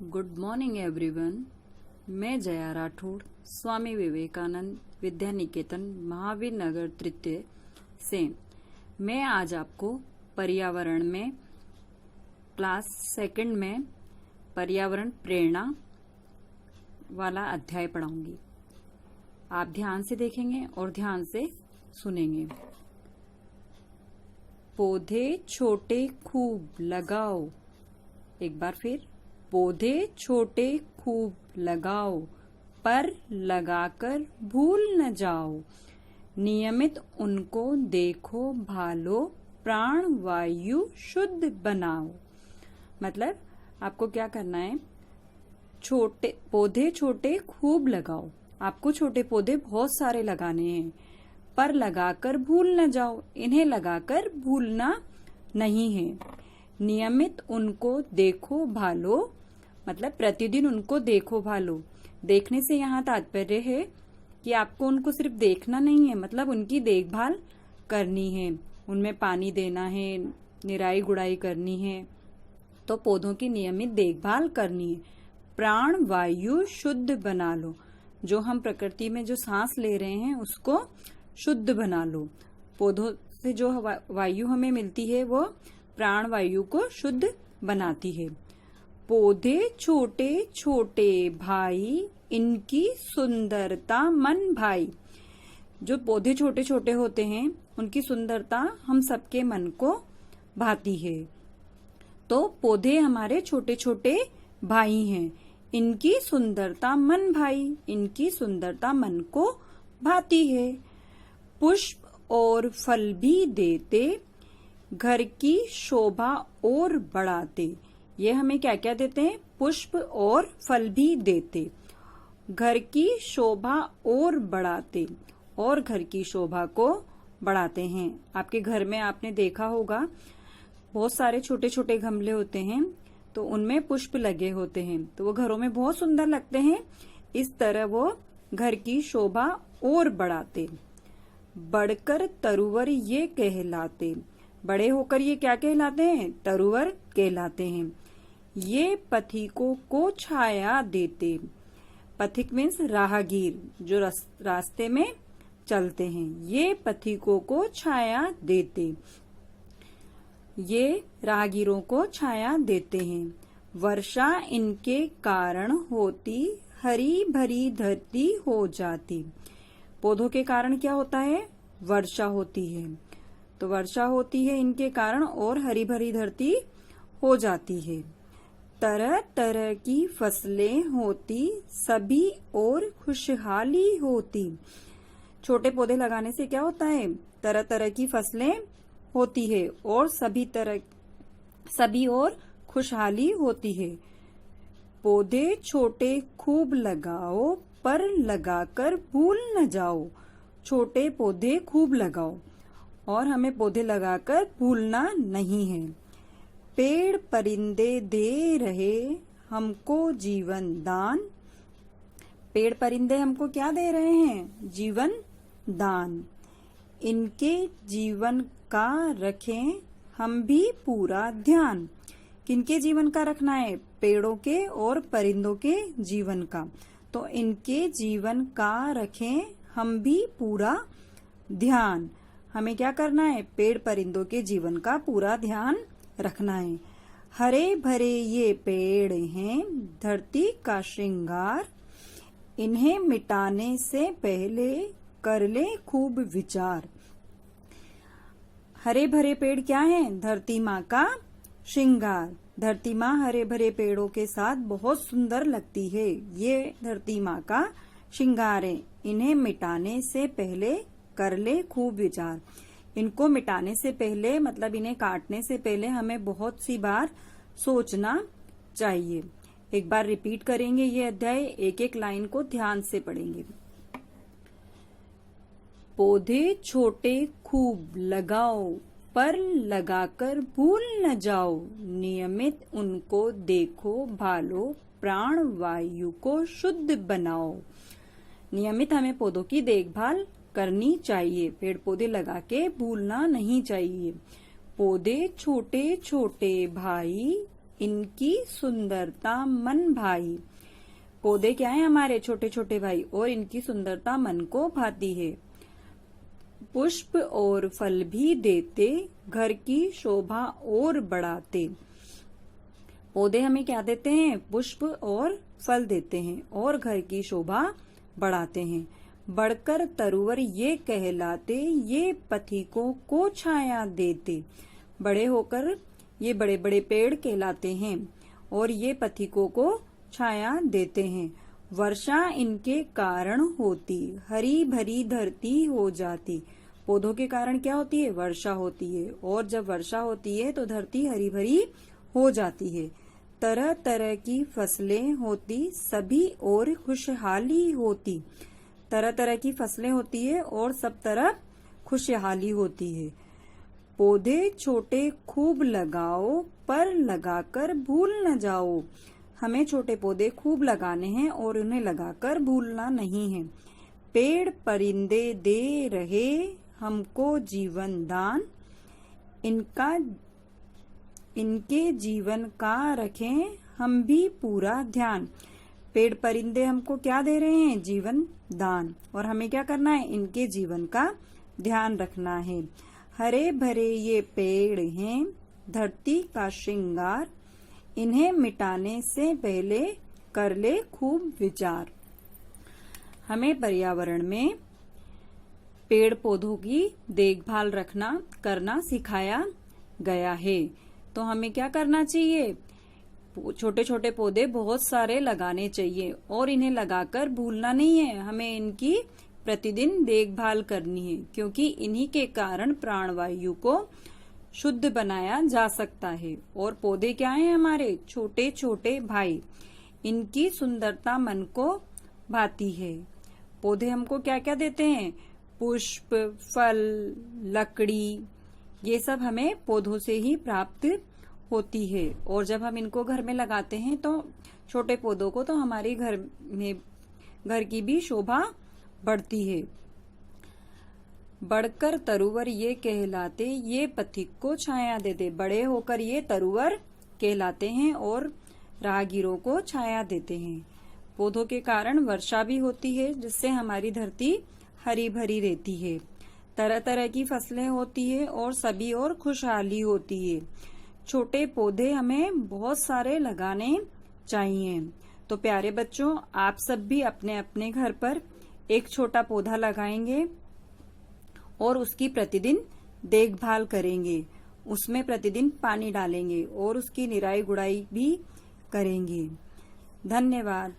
Good morning everyone. मैं जया राठौड़ स्वामी विवेकानंद विद्या निकेतन महावीर नगर तृतीय से मैं आज आपको पर्यावरण में क्लास सेकंड में पर्यावरण प्रेरणा वाला अध्याय पढ़ाऊंगी। आप ध्यान से देखेंगे और ध्यान से सुनेंगे। पौधे छोटे खूब लगाओ। एक बार फिर, पौधे छोटे खूब लगाओ, पर लगाकर भूल न जाओ। नियमित उनको देखो भालो, प्राण वायु शुद्ध बनाओ। मतलब आपको क्या करना है, पौधे छोटे खूब लगाओ। आपको छोटे पौधे बहुत सारे लगाने हैं, पर लगाकर भूल न जाओ। इन्हें लगाकर भूलना नहीं है। नियमित उनको देखो भालो, मतलब प्रतिदिन उनको देखो भालो। देखने से यहाँ तात्पर्य है कि आपको उनको सिर्फ देखना नहीं है, मतलब उनकी देखभाल करनी है, उनमें पानी देना है, निराई गुड़ाई करनी है। तो पौधों की नियमित देखभाल करनी है। प्राण वायु शुद्ध बना लो। जो हम प्रकृति में जो सांस ले रहे हैं उसको शुद्ध बना लो। पौधों से जो वायु हमें मिलती है वो प्राण वायु को शुद्ध बनाती है। पौधे छोटे छोटे भाई, इनकी सुंदरता मन भाई। जो पौधे छोटे छोटे होते हैं उनकी सुंदरता हम सबके मन को भाती है। तो पौधे हमारे छोटे छोटे भाई हैं। इनकी सुंदरता मन भाई, इनकी सुंदरता मन को भाती है। पुष्प और फल भी देते, घर की शोभा और बढ़ाते। ये हमें क्या क्या देते हैं? पुष्प और फल भी देते, घर की शोभा और बढ़ाते, और घर की शोभा को बढ़ाते हैं। आपके घर में आपने देखा होगा बहुत सारे छोटे छोटे गमले होते हैं, तो उनमें पुष्प लगे होते हैं, तो वो घरों में बहुत सुंदर लगते हैं। इस तरह वो घर की शोभा और बढ़ाते। बढ़कर तरुवर ये कहलाते। बड़े होकर ये क्या कहलाते हैं? तरुवर कहलाते हैं। ये पथिकों को छाया देते। पथिक मीन्स राहगीर, जो रास्ते में चलते हैं। ये पथिकों को छाया देते, ये राहगीरों को छाया देते हैं। वर्षा इनके कारण होती, हरी भरी धरती हो जाती। पौधों के कारण क्या होता है? वर्षा होती है। तो वर्षा होती है इनके कारण और हरी भरी धरती हो जाती है। तरह तरह की फसलें होती, सभी और खुशहाली होती। छोटे पौधे लगाने से क्या होता है? तरह तरह की फसलें होती है और सभी और खुशहाली होती है। पौधे छोटे खूब लगाओ, पर लगाकर भूल न जाओ। छोटे पौधे खूब लगाओ और हमें पौधे लगाकर भूलना नहीं है। पेड़ परिंदे दे रहे हमको जीवन दान। पेड़ परिंदे हमको क्या दे रहे हैं? जीवन दान। इनके जीवन का रखें हम भी पूरा ध्यान। किनके जीवन का रखना है? पेड़ों के और परिंदों के जीवन का। तो इनके जीवन का रखें हम भी पूरा ध्यान। हमें क्या करना है? पेड़ परिंदों के जीवन का पूरा ध्यान रखना है। हरे भरे ये पेड़ हैं, धरती का श्रृंगार। इन्हें मिटाने से पहले कर ले खूब विचार। हरे भरे पेड़ क्या हैं? धरती माँ का श्रृंगार। धरती माँ हरे भरे पेड़ों के साथ बहुत सुंदर लगती है। ये धरती माँ का श्रृंगार है। इन्हें मिटाने से पहले कर ले खूब विचार। इनको मिटाने से पहले, मतलब इन्हें काटने से पहले हमें बहुत सी बार सोचना चाहिए। एक बार रिपीट करेंगे ये अध्याय, एक एक लाइन को ध्यान से पढ़ेंगे। पौधे छोटे खूब लगाओ, पर लगाकर भूल न जाओ। नियमित उनको देखो भालो, प्राण वायु को शुद्ध बनाओ। नियमित हमें पौधों की देखभाल करनी चाहिए। पेड़ पौधे लगा के भूलना नहीं चाहिए। पौधे छोटे छोटे भाई, इनकी सुंदरता मन भाई। पौधे क्या है हमारे छोटे छोटे भाई, और इनकी सुंदरता मन को भाती है। पुष्प और फल भी देते, घर की शोभा और बढ़ाते। पौधे हमें क्या देते हैं? पुष्प और फल देते हैं और घर की शोभा बढ़ाते हैं। बढ़कर तरुवर ये कहलाते, ये पथिकों को छाया देते। बड़े होकर ये बड़े बड़े पेड़ कहलाते हैं और ये पथिकों को छाया देते हैं। वर्षा इनके कारण होती, हरी भरी धरती हो जाती। पौधों के कारण क्या होती है? वर्षा होती है, और जब वर्षा होती है तो धरती हरी भरी हो जाती है। तरह तरह की फसलें होती, सभी और खुशहाली होती। तरह तरह की फसलें होती है और सब तरफ खुशहाली होती है। पौधे छोटे खूब लगाओ, पर लगाकर भूल न जाओ। हमें छोटे पौधे खूब लगाने हैं और उन्हें लगाकर भूलना नहीं है। पेड़ परिंदे दे रहे हमको जीवन दान, इनके जीवन का रखें हम भी पूरा ध्यान। पेड़ परिंदे हमको क्या दे रहे हैं? जीवन दान, और हमें क्या करना है? इनके जीवन का ध्यान रखना है। हरे भरे ये पेड़ हैं, धरती का श्रृंगार, इन्हें मिटाने से पहले कर ले खूब विचार। हमें पर्यावरण में पेड़ पौधों की देखभाल करना सिखाया गया है। तो हमें क्या करना चाहिए? छोटे छोटे पौधे बहुत सारे लगाने चाहिए और इन्हें लगाकर भूलना नहीं है। हमें इनकी प्रतिदिन देखभाल करनी है, क्योंकि इन्हीं के कारण प्राणवायु को शुद्ध बनाया जा सकता है। और पौधे क्या हैं? हमारे छोटे छोटे भाई। इनकी सुंदरता मन को भाती है। पौधे हमको क्या क्या देते हैं? पुष्प, फल, लकड़ी, ये सब हमें पौधों से ही प्राप्त होती है। और जब हम इनको घर में लगाते हैं तो छोटे पौधों को, तो हमारे घर की भी शोभा बढ़ती है। बढ़कर तरुवर ये कहलाते, ये पथिक को छाया देते। बड़े होकर ये तरुवर कहलाते हैं और राहगीरों को छाया देते हैं। पौधों के कारण वर्षा भी होती है, जिससे हमारी धरती हरी भरी रहती है। तरह तरह की फसलें होती है और सभी और खुशहाली होती है। छोटे पौधे हमें बहुत सारे लगाने चाहिए। तो प्यारे बच्चों, आप सब भी अपने अपने घर पर एक छोटा पौधा लगाएंगे और उसकी प्रतिदिन देखभाल करेंगे। उसमें प्रतिदिन पानी डालेंगे और उसकी निराई गुड़ाई भी करेंगे। धन्यवाद।